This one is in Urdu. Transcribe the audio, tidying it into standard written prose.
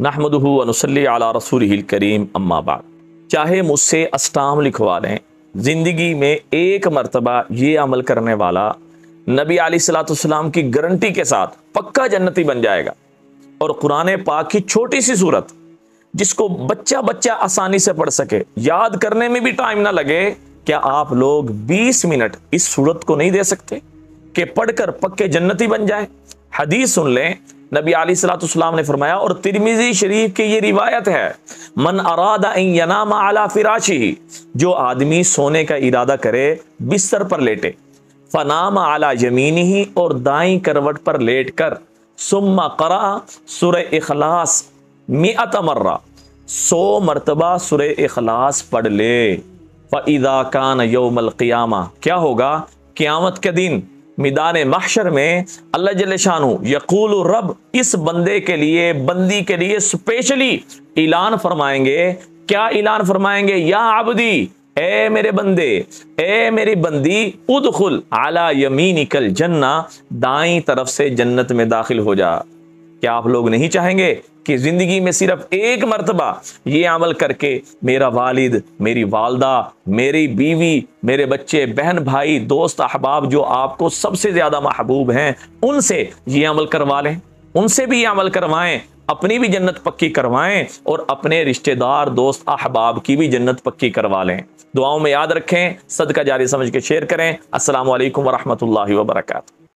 نحمدہ و نصلی علی رسولہ الکریم اما بعد۔ چاہے مجھ سے اسٹام لکھوا لیں، زندگی میں ایک مرتبہ یہ عمل کرنے والا نبی علیہ الصلوۃ والسلام کی گارنٹی کے ساتھ پکا جنتی بن جائے گا۔ اور قرآن پاک کی چھوٹی سی سورت جس کو بچہ آسانی سے پڑھ سکے، یاد کرنے میں بھی ٹائم نہ لگے، کیا آپ لوگ 20 منٹ اس سورت کو نہیں دے سکتے کہ پڑھ کر پکے جنتی بن جائیں؟ حدیث سن لیں، نبی علیہ الصلوۃ والسلام نے فرمایا، اور ترمذی شریف کی یہ روایت ہے، من اراد ان ینام علی فراشہ، جو آدمی سونے کا ارادہ کرے بستر پر لیٹے، فنام علی یمینہ، اور دائیں کروٹ پر لیٹ کر، ثم قرأ سورہ اخلاص 100 مرہ، 100 مرتبہ سورہ اخلاص پڑھ لے، فَإِذَا كَانَ يَوْمَ الْقِيَامَةِ، کیا ہوگا؟ قیامت کے دن میدان محشر میں اللہ جل شانہ یقول رب اس بندے کے لیے، بندی کے لیے اسپیشلی اعلان فرمائیں گے۔ کیا اعلان فرمائیں گے؟ یا عبدی، اے میرے بندے، اے میری بندی، ادخل علی یمینک الجنہ، دائیں طرف سے جنت میں داخل ہو جا۔ کیا آپ لوگ نہیں چاہیں گے کہ زندگی میں صرف ایک مرتبہ یہ عمل کر کے میرا والد، میری والدہ، میری بیوی، میرے بچے، بہن، بھائی، دوست، احباب جو آپ کو سب سے زیادہ محبوب ہیں، ان سے یہ عمل کروا لیں، ان سے بھی یہ عمل کروائیں، اپنی بھی جنت پکی کروائیں، اور اپنے رشتہ دار، دوست، احباب کی بھی جنت پکی کروا لیں۔ دعاؤں میں یاد رکھیں، صدقہ جاری سمجھ کے شیئر کریں۔ السلام علیکم ورحمۃ اللہ وبرکاتہ۔